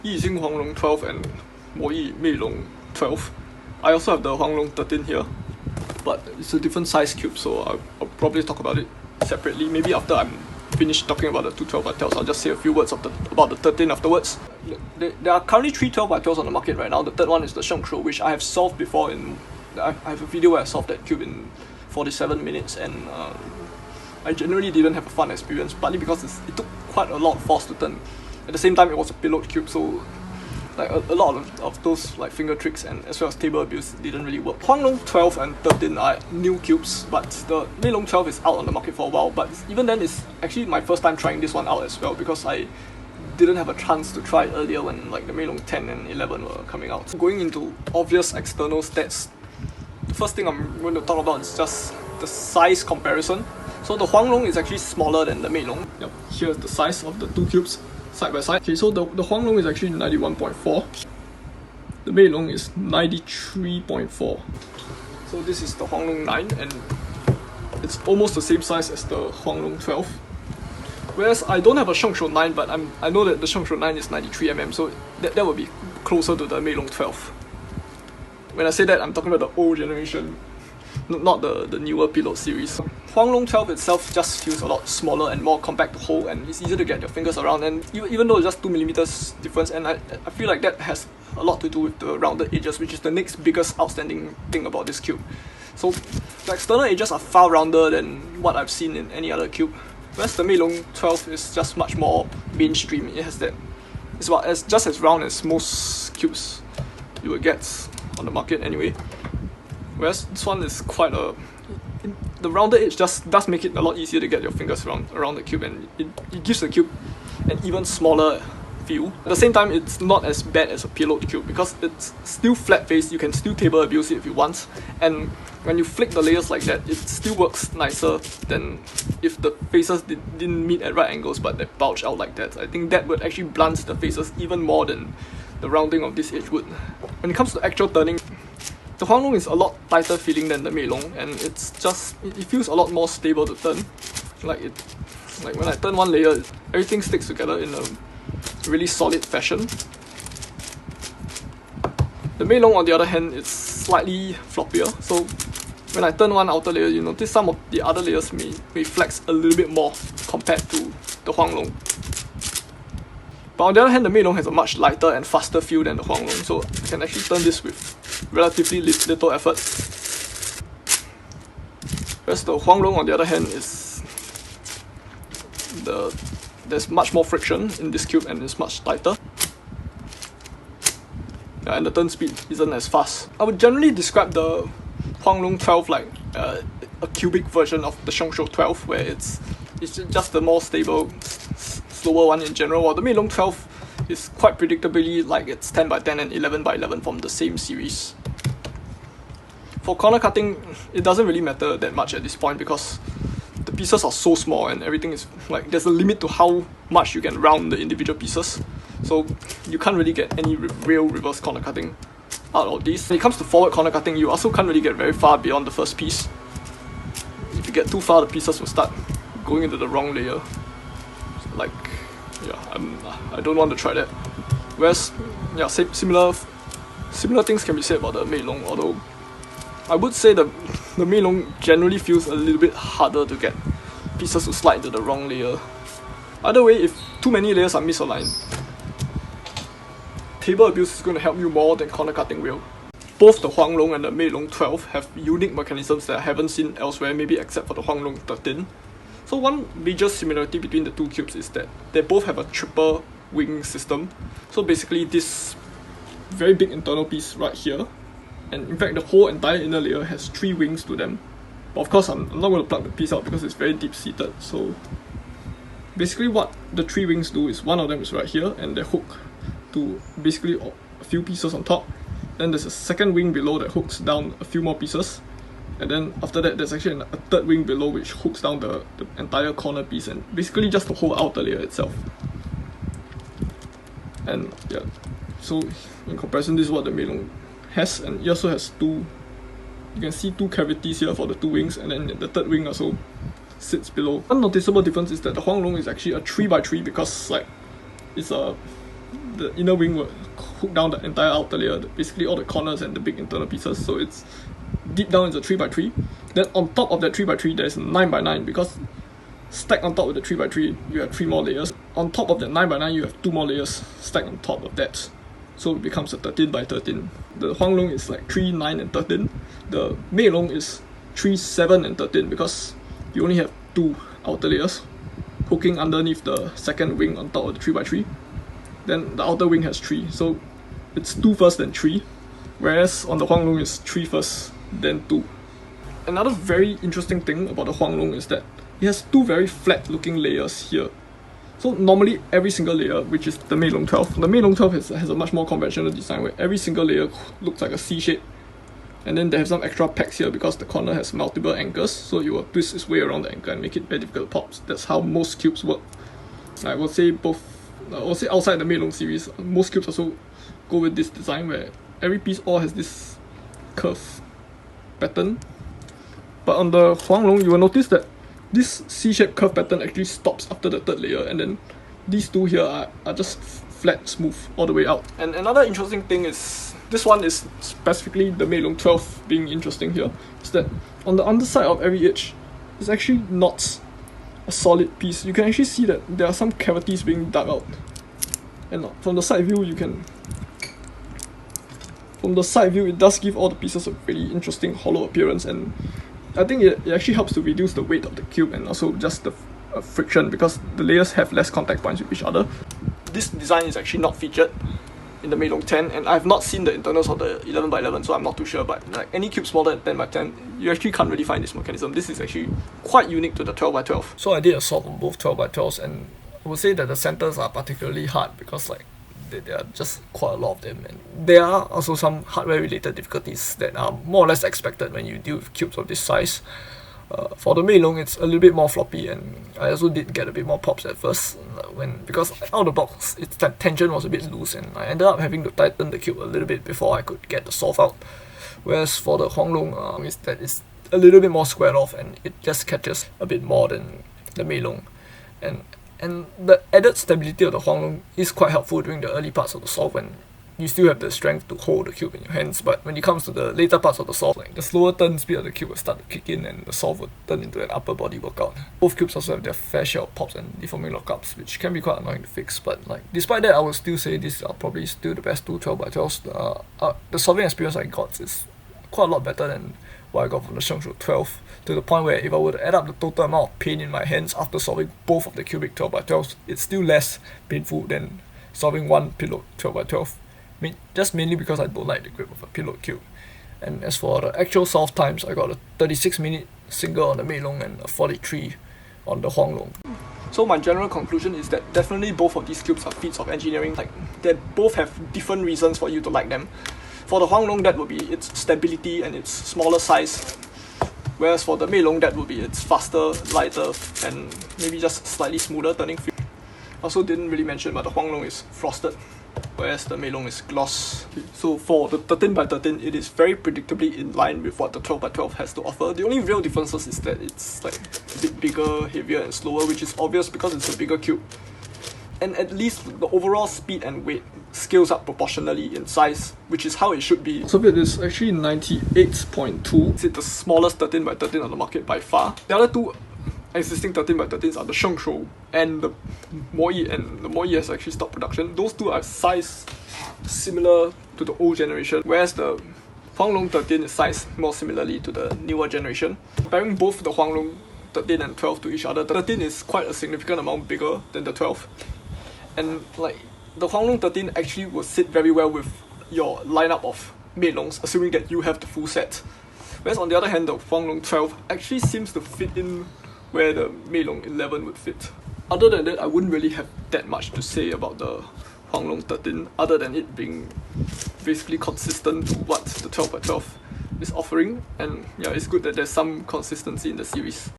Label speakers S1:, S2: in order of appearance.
S1: Yuxin Huanglong 12 and Moyu Meilong 12. I also have the Huanglong 13 here, but it's a different size cube, so I'll probably talk about it separately. Maybe after I'm finished talking about the 2 12x12s, I'll just say a few words about the 13 afterwards. There are currently 3 12x12s on the market right now. The third one is the Zhanchi, which I have solved before. I have a video where I solved that cube in 47 minutes, and I generally didn't have a fun experience, partly because it took quite a lot of force to turn. At the same time, it was a payload cube, so like a lot of those like finger tricks and as well as table abuse didn't really work. Huanglong 12 and 13 are new cubes, but the Meilong 12 is out on the market for a while, but even then it's actually my first time trying this one out as well, because I didn't have a chance to try it earlier when like the Meilong 10 and 11 were coming out. Going into obvious external stats, the first thing I'm going to talk about is just the size comparison. So the Huanglong is actually smaller than the Meilong. Yep, here's the size of the two cubes side by side. Okay, so the Huanglong is actually 91.4. The Meilong is 93.4. So this is the Huanglong 9, and it's almost the same size as the Huanglong 12. Whereas I don't have a Zhanchi 9, but I know that the Zhanchi 9 is 93mm, so that would be closer to the Meilong 12. When I say that, I'm talking about the old generation, not the newer payload series. Huanglong 12 itself just feels a lot smaller and more compact to hold, and it's easier to get your fingers around, and even though it's just 2mm difference, and I feel like that has a lot to do with the rounded edges, which is the next biggest outstanding thing about this cube. So the external edges are far rounder than what I've seen in any other cube, whereas the Meilong 12 is just much more mainstream. It has that, it's just as round as most cubes you would get on the market anyway. Whereas this one is quite the rounded edge just does make it a lot easier to get your fingers around the cube, and it gives the cube an even smaller feel. At the same time, it's not as bad as a payload cube because it's still flat faced. You can still table abuse it if you want, and when you flick the layers like that, it still works nicer than if the faces didn't meet at right angles but they bulge out like that. I think that would actually blunt the faces even more than the rounding of this edge would. When it comes to actual turning, the Huanglong is a lot tighter feeling than the Meilong, and it feels a lot more stable to turn. Like when I turn one layer, everything sticks together in a really solid fashion. The Meilong, on the other hand, is slightly floppier, so when I turn one outer layer, you notice some of the other layers may flex a little bit more compared to the Huanglong. But on the other hand, the Meilong has a much lighter and faster feel than the Huanglong, so I can actually turn this with relatively little effort. Whereas the Huanglong, on the other hand, there's much more friction in this cube and it's much tighter. Yeah, and the turn speed isn't as fast. I would generally describe the Huanglong 12 like a cubic version of the Zhanchi 12, where it's just the more stable, slower one in general, while the Meilong 12 is quite predictably like it's 10x10 and 11x11 from the same series. For corner cutting, it doesn't really matter that much at this point because the pieces are so small and everything is like, there's a limit to how much you can round the individual pieces, so you can't really get any real reverse corner cutting out of these. When it comes to forward corner cutting, you also can't really get very far beyond the first piece. If you get too far, the pieces will start going into the wrong layer. Like, yeah, I don't want to try that. Whereas, yeah, similar things can be said about the Meilong, although I would say the Meilong generally feels a little bit harder to get pieces to slide into the wrong layer. Either way, if too many layers are misaligned, table abuse is going to help you more than corner cutting will. Both the Huanglong and the Meilong 12 have unique mechanisms that I haven't seen elsewhere, maybe except for the Huanglong 13. So one major similarity between the two cubes is that they both have a triple wing system. So basically this very big internal piece right here, and in fact the whole entire inner layer has 3 wings to them. But of course I'm not going to plug the piece out because it's very deep seated. So basically what the 3 wings do is one of them is right here and they hook to basically a few pieces on top. Then there's a second wing below that hooks down a few more pieces. And then after that, there's actually a third wing below which hooks down the entire corner piece and basically just the whole outer layer itself. And yeah, so in comparison, this is what the Meilong has, and it also has you can see 2 cavities here for the 2 wings, and then the third wing also sits below. One noticeable difference is that the Huanglong is actually a 3x3 because like it's a the inner wing will hook down the entire outer layer, basically all the corners and the big internal pieces, so it's deep down is a 3x3. Then on top of that 3x3 there's a 9x9, because stacked on top of the 3x3 you have 3 more layers. On top of that 9x9 you have 2 more layers stacked on top of that, so it becomes a 13x13. The Huanglong is like 3, 9 and 13. The Meilong is 3, 7 and 13, because you only have 2 outer layers hooking underneath the second wing on top of the 3x3. Then the outer wing has 3, so it's 2 first then 3, whereas on the Huanglong is 3 first then 2. Another very interesting thing about the Huanglong is that it has 2 very flat looking layers here. So normally every single layer, which is the Meilong 12, the Meilong 12 has a much more conventional design where every single layer looks like a C shape, and then they have some extra pegs here because the corner has multiple anchors, so you will twist its way around the anchor and make it very difficult to pop. That's how most cubes work. I would say outside the Meilong series, most cubes also go with this design where every piece all has this curve pattern. But on the Huanglong, you will notice that this C-shaped curve pattern actually stops after the 3rd layer, and then these 2 here are just flat, smooth all the way out. And another interesting thing is, this one is specifically the Meilong 12 being interesting here, is that on the underside of every edge, it's actually not a solid piece. You can actually see that there are some cavities being dug out. And from the side view, it does give all the pieces a really interesting hollow appearance, and I think it actually helps to reduce the weight of the cube and also just the friction, because the layers have less contact points with each other. This design is actually not featured in the Meilong 10, and I have not seen the internals of the 11x11, so I'm not too sure, but like any cube smaller than 10x10, you actually can't really find this mechanism. This is actually quite unique to the 12x12. So I did a solve on both 12x12s, and I would say that the centers are particularly hard because like there are just quite a lot of them, and there are also some hardware related difficulties that are more or less expected when you deal with cubes of this size. For the Meilong, it's a little bit more floppy, and I also did get a bit more pops at first because out of the box its tension was a bit loose, and I ended up having to tighten the cube a little bit before I could get the solve out. Whereas for the Huanglong, it's a little bit more squared off, and it just catches a bit more than the Meilong. And the added stability of the Huanglong is quite helpful during the early parts of the solve when you still have the strength to hold the cube in your hands. But when it comes to the later parts of the solve, like the slower turn speed of the cube will start to kick in, and the solve will turn into an upper body workout. Both cubes also have their fair share of pops and deforming lockups, which can be quite annoying to fix. But like despite that, I would still say these are probably still the best 2 12x12s. The solving experience I got is quite a lot better than what I got from the Zhanchi 12, to the point where if I were to add up the total amount of pain in my hands after solving both of the cubic 12x12s, it's still less painful than solving one pillow 12x12. Just mainly because I don't like the grip of a pillow cube. And as for the actual solve times, I got a 36-minute single on the Meilong and a 43 on the Huanglong. So my general conclusion is that definitely both of these cubes are feats of engineering. Like they both have different reasons for you to like them. For the Huanglong, that would be its stability and its smaller size, whereas for the Meilong, that would be its faster, lighter, and maybe just slightly smoother turning feel. Also didn't really mention, but the Huanglong is frosted, whereas the Meilong is gloss. So for the 13x13, it is very predictably in line with what the 12x12 has to offer. The only real differences is that it's like a bit bigger, heavier and slower, which is obvious because it's a bigger cube. And at least the overall speed and weight scales up proportionally in size, which is how it should be. So it is actually 98.2. It's the smallest 13x13 on the market by far. The other 2 existing 13x13s are the Zhanchi and the Moyu, and the Moyu has actually stopped production. Those 2 are sized similar to the old generation, whereas the Huanglong 13 is sized more similarly to the newer generation. Comparing both the Huanglong 13 and 12 to each other, the 13 is quite a significant amount bigger than the 12. And like the Huanglong 13 actually will sit very well with your lineup of Meilongs, assuming that you have the full set. Whereas on the other hand, the Huanglong 12 actually seems to fit in where the Meilong 11 would fit. Other than that, I wouldn't really have that much to say about the Huanglong 13, other than it being basically consistent to what the 12x12 is offering. And yeah, it's good that there's some consistency in the series.